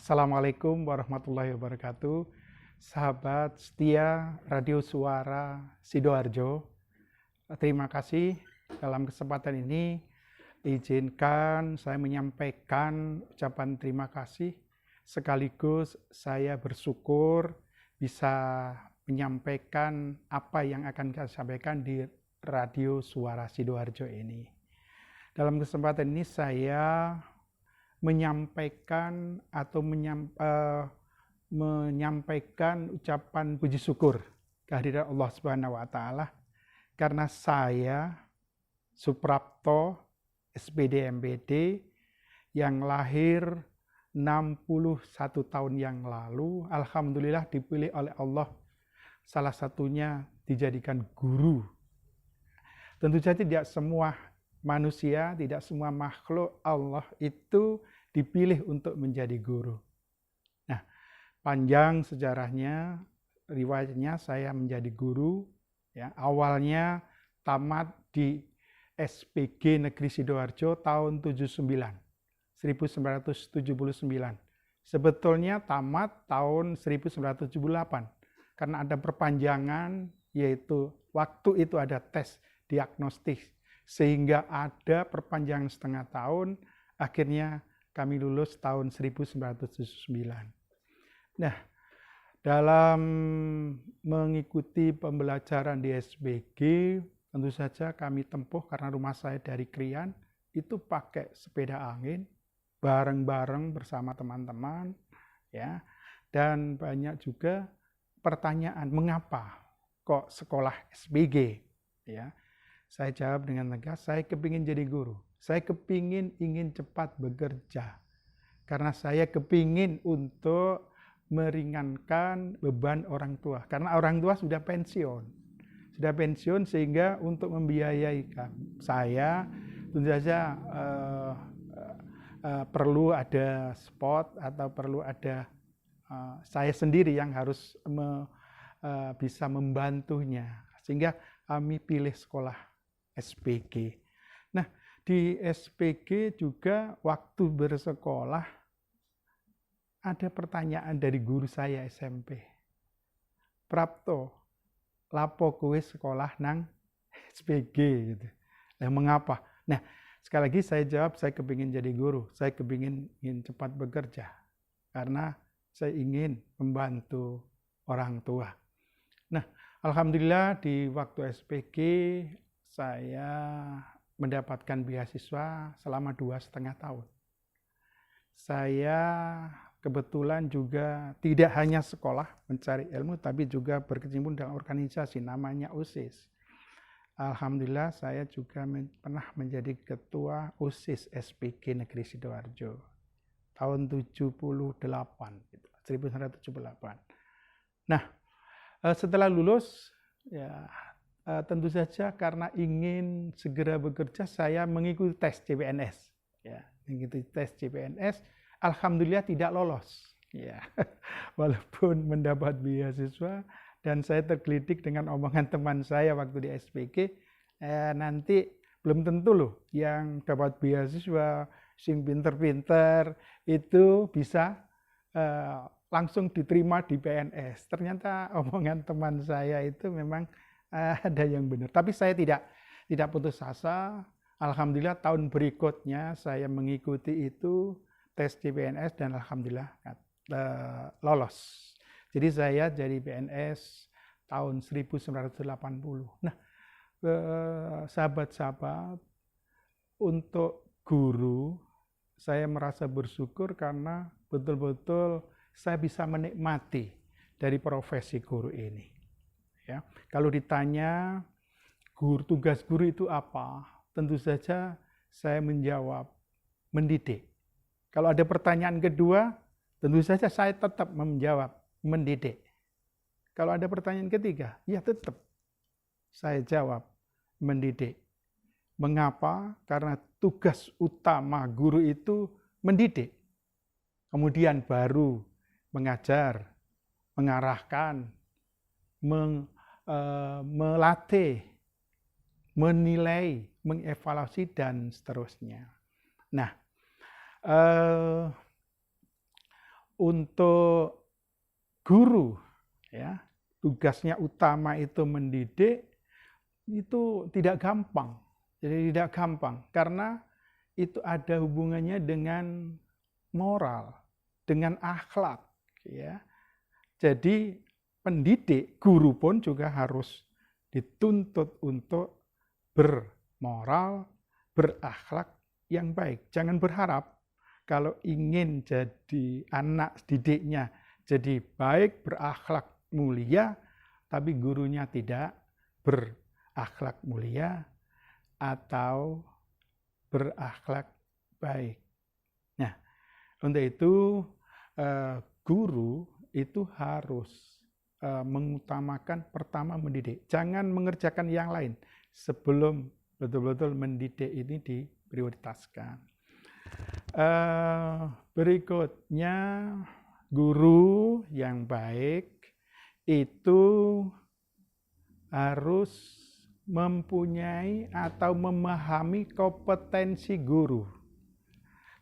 Assalamualaikum warahmatullahi wabarakatuh. Sahabat setia Radio Suara Sidoarjo, terima kasih. Dalam kesempatan ini izinkan saya menyampaikan ucapan terima kasih, sekaligus saya bersyukur bisa menyampaikan apa yang akan saya sampaikan di Radio Suara Sidoarjo ini. Dalam kesempatan ini saya menyampaikan atau menyampaikan ucapan puji syukur kehadirat Allah Subhanahu wa taala karena saya Suprapto SPD MPD yang lahir 61 tahun yang lalu, alhamdulillah dipilih oleh Allah, salah satunya dijadikan guru. Tentu saja tidak semua manusia, tidak semua makhluk Allah itu dipilih untuk menjadi guru. Nah, panjang sejarahnya, riwayatnya saya menjadi guru. Ya, awalnya tamat di SPG Negeri Sidoarjo tahun 1979. Sebetulnya tamat tahun 1978 karena ada perpanjangan, yaitu waktu itu ada tes diagnostik sehingga ada perpanjangan setengah tahun, akhirnya kami lulus tahun 1979. Nah, dalam mengikuti pembelajaran di SPG, tentu saja kami tempuh karena rumah saya dari Krian, itu pakai sepeda angin, bareng-bareng bersama teman-teman, ya. Dan banyak juga pertanyaan, mengapa kok sekolah SPG, ya. Saya jawab dengan tegas, saya kepingin jadi guru. Saya ingin cepat bekerja. Karena saya kepingin untuk meringankan beban orang tua. Karena orang tua sudah pensiun. Sudah pensiun sehingga untuk membiayai saya, tentu saja perlu ada spot atau perlu ada saya sendiri yang harus bisa membantunya. Sehingga kami pilih sekolah SPG. Nah, di SPG juga waktu bersekolah ada pertanyaan dari guru saya SMP. Prapto, lapo kowe sekolah nang SPG gitu. Nah, mengapa? Nah, sekali lagi saya jawab, saya kepingin jadi guru. Saya ingin cepat bekerja. Karena saya ingin membantu orang tua. Nah, alhamdulillah di waktu SPG saya mendapatkan beasiswa selama 2,5 tahun. Saya kebetulan juga tidak hanya sekolah mencari ilmu, tapi juga berkecimpung dalam organisasi namanya OSIS. Alhamdulillah saya juga pernah menjadi ketua OSIS SPG Negeri Sidoarjo tahun 1978. Nah, setelah lulus, ya tentu saja karena ingin segera bekerja, saya mengikuti tes CPNS. Ya, mengikuti tes CPNS, alhamdulillah tidak lolos. Ya, walaupun mendapat beasiswa dan saya tergelitik dengan omongan teman saya waktu di SPG, nanti belum tentu loh yang dapat beasiswa, sing pinter-pinter itu bisa langsung diterima di PNS. Ternyata omongan teman saya itu memang ada yang benar. Tapi saya tidak putus asa. Alhamdulillah tahun berikutnya saya mengikuti itu tes CPNS dan alhamdulillah lolos. Jadi saya jadi PNS tahun 1980. Nah, sahabat-sahabat, untuk guru saya merasa bersyukur karena betul-betul saya bisa menikmati dari profesi guru ini. Ya, kalau ditanya tugas guru itu apa, tentu saja saya menjawab mendidik. Kalau ada pertanyaan kedua, tentu saja saya tetap menjawab mendidik. Kalau ada pertanyaan ketiga, ya tetap saya jawab mendidik. Mengapa? Karena tugas utama guru itu mendidik. Kemudian baru mengajar, mengarahkan, melatih, menilai, mengevaluasi, dan seterusnya. Nah, untuk guru, ya, tugasnya utama itu mendidik, itu tidak gampang. Jadi tidak gampang karena itu ada hubungannya dengan moral, dengan akhlak, ya. Jadi pendidik, guru pun juga harus dituntut untuk bermoral, berakhlak yang baik. Jangan berharap kalau ingin jadi anak didiknya jadi baik, berakhlak mulia, tapi gurunya tidak berakhlak mulia atau berakhlak baik. Nah, untuk itu guru itu harus mengutamakan pertama mendidik. Jangan mengerjakan yang lain sebelum betul-betul mendidik ini diprioritaskan. Berikutnya, guru yang baik itu harus mempunyai atau memahami kompetensi guru.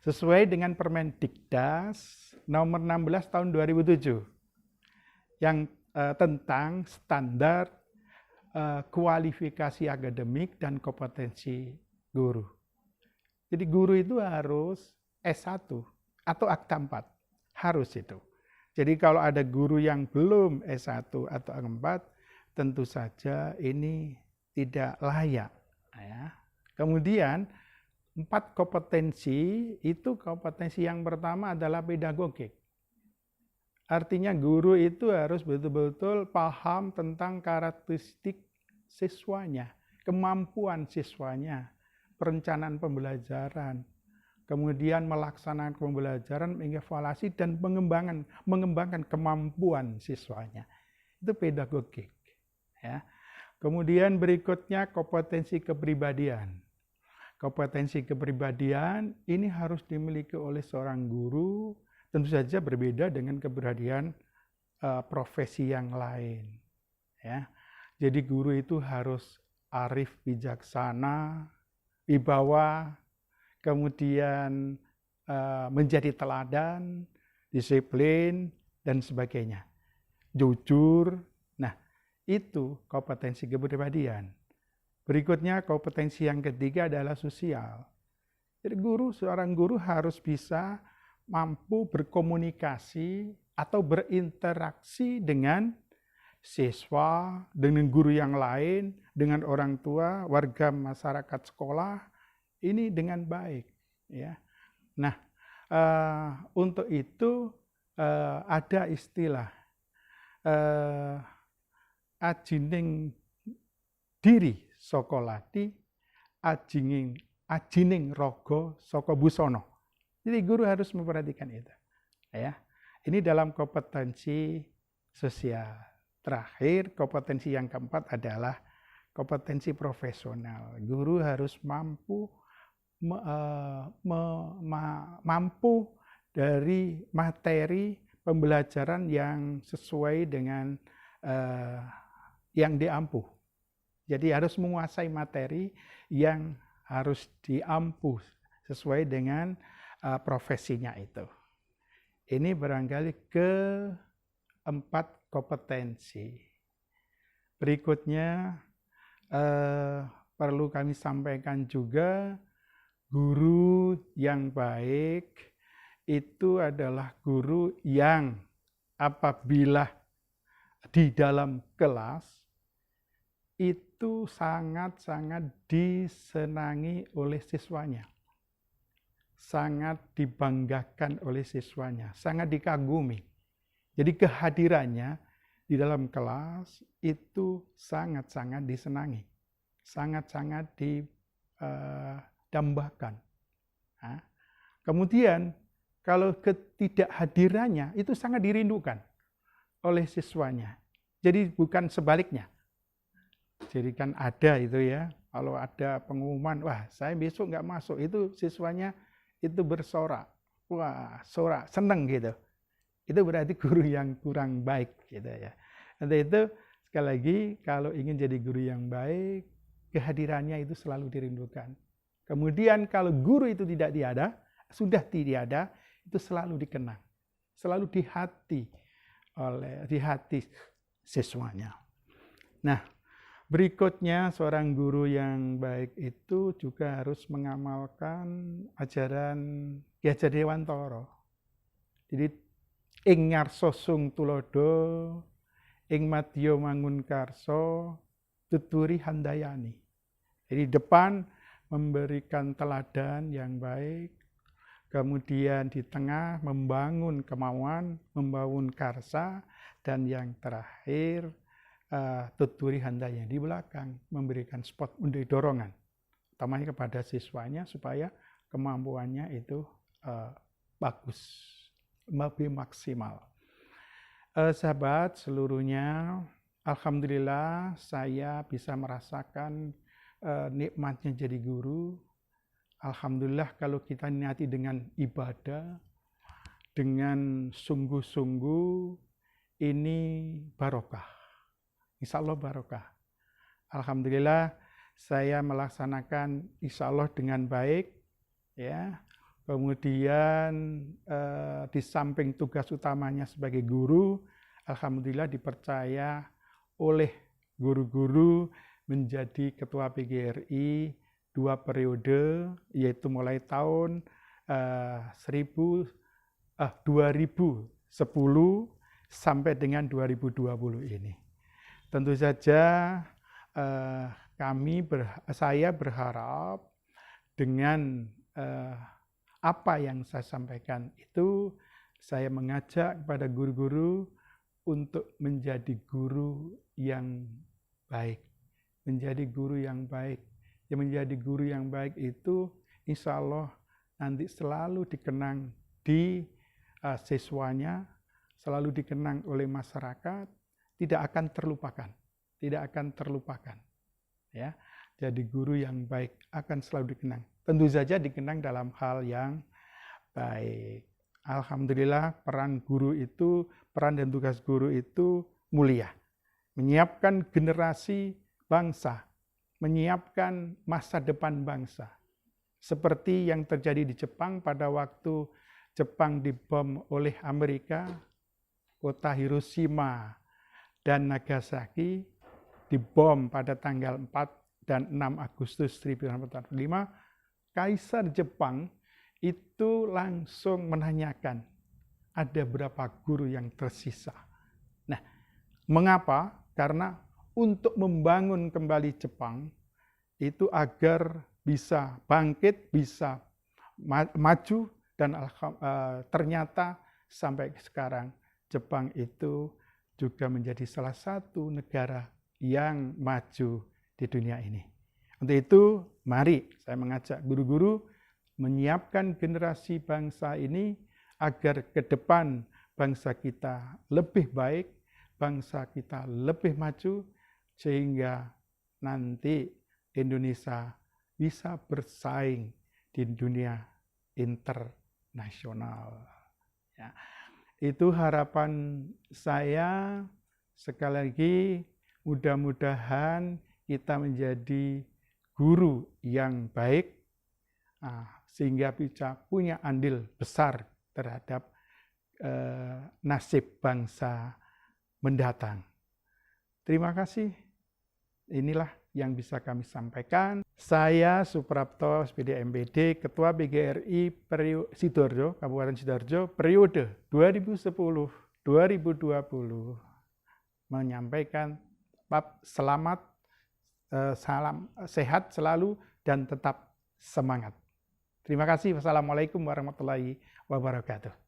Sesuai dengan Permendikdas nomor 16 tahun 2007 yang tentang standar kualifikasi akademik dan kompetensi guru. Jadi guru itu harus S1 atau Akta 4, harus itu. Jadi kalau ada guru yang belum S1 atau Akta 4, tentu saja ini tidak layak. Ya. Kemudian 4 kompetensi, itu kompetensi yang pertama adalah pedagogik. Artinya guru itu harus betul-betul paham tentang karakteristik siswanya, kemampuan siswanya, perencanaan pembelajaran, kemudian melaksanakan pembelajaran, mengevaluasi dan mengembangkan kemampuan siswanya. Itu pedagogik. Ya. Kemudian berikutnya kompetensi kepribadian. Kompetensi kepribadian ini harus dimiliki oleh seorang guru, tentu saja berbeda dengan kepribadian profesi yang lain. Ya. Jadi guru itu harus arif bijaksana, wibawa, kemudian menjadi teladan, disiplin, dan sebagainya. Jujur, nah itu kompetensi kepribadian. Berikutnya kompetensi yang ketiga adalah sosial. Jadi seorang guru harus bisa mampu berkomunikasi atau berinteraksi dengan siswa, dengan guru yang lain, dengan orang tua, warga masyarakat sekolah, ini dengan baik. Ya. Nah, untuk itu ada istilah ajining diri saka lati, ajining raga saka busana. Jadi guru harus memperhatikan itu. Ya. Ini dalam kompetensi sosial. Terakhir, kompetensi yang keempat adalah kompetensi profesional. Guru harus mampu dari materi pembelajaran yang sesuai dengan yang diampu. Jadi harus menguasai materi yang harus diampu sesuai dengan profesinya itu. Ini barangkali keempat kompetensi. Berikutnya perlu kami sampaikan juga, guru yang baik itu adalah guru yang apabila di dalam kelas itu sangat-sangat disenangi oleh siswanya, sangat dibanggakan oleh siswanya, sangat dikagumi. Jadi kehadirannya di dalam kelas itu sangat-sangat disenangi, sangat-sangat didambakan. Nah, kemudian kalau ketidakhadirannya itu sangat dirindukan oleh siswanya. Jadi bukan sebaliknya. Jadi kan ada itu ya, kalau ada pengumuman, wah saya besok nggak masuk, itu siswanya itu bersorak, wah sorak, seneng gitu. Itu berarti guru yang kurang baik gitu ya. Nanti itu sekali lagi kalau ingin jadi guru yang baik, kehadirannya itu selalu dirindukan. Kemudian kalau guru itu sudah tidak ada, itu selalu dikenang. selalu di hati siswanya. Nah, berikutnya seorang guru yang baik itu juga harus mengamalkan ajaran Ki Hajar Dewantara. Jadi ing ngarsa sung tulodo, ing madya mangun karso, tuturi handayani. Jadi depan memberikan teladan yang baik, kemudian di tengah membangun kemauan, membangun karsa, dan yang terakhir tuturi handayani, di belakang memberikan spot untuk dorongan, utamanya kepada siswanya supaya kemampuannya itu bagus, lebih maksimal. Sahabat seluruhnya, alhamdulillah saya bisa merasakan nikmatnya jadi guru. Alhamdulillah kalau kita niati dengan ibadah, dengan sungguh-sungguh, ini barokah. Insya Allah barokah. Alhamdulillah saya melaksanakan insya Allah dengan baik, ya. Kemudian di samping tugas utamanya sebagai guru, alhamdulillah dipercaya oleh guru-guru menjadi ketua PGRI 2 periode, yaitu mulai tahun 2010 sampai dengan 2020 ini. Tentu saja saya berharap dengan apa yang saya sampaikan itu, saya mengajak kepada guru-guru untuk menjadi guru yang baik. Menjadi guru yang baik. Yang menjadi guru yang baik itu insya Allah nanti selalu dikenang di siswanya, selalu dikenang oleh masyarakat, tidak akan terlupakan. Tidak akan terlupakan. Ya. Jadi guru yang baik akan selalu dikenang. Tentu saja dikenang dalam hal yang baik. Alhamdulillah peran dan tugas guru itu mulia. Menyiapkan generasi bangsa, menyiapkan masa depan bangsa. Seperti yang terjadi di Jepang pada waktu Jepang dibom oleh Amerika, kota Hiroshima dan Nagasaki dibom pada tanggal 4 dan 6 Agustus 1945, Kaisar Jepang itu langsung menanyakan, ada berapa guru yang tersisa? Nah, mengapa? Karena untuk membangun kembali Jepang, itu agar bisa bangkit, bisa maju, dan ternyata sampai sekarang Jepang itu juga menjadi salah satu negara yang maju di dunia ini. Untuk itu, mari saya mengajak guru-guru menyiapkan generasi bangsa ini agar ke depan bangsa kita lebih baik, bangsa kita lebih maju, sehingga nanti Indonesia bisa bersaing di dunia internasional. Ya. Itu harapan saya. Sekali lagi, mudah-mudahan kita menjadi guru yang baik, sehingga bisa punya andil besar terhadap nasib bangsa mendatang. Terima kasih. Inilah yang bisa kami sampaikan. Saya Suprapto, SPD MPD, Ketua BGRI Sidoarjo, Kabupaten Sidoarjo, periode 2010-2020, menyampaikan selamat, salam sehat selalu, dan tetap semangat. Terima kasih. Wassalamualaikum warahmatullahi wabarakatuh.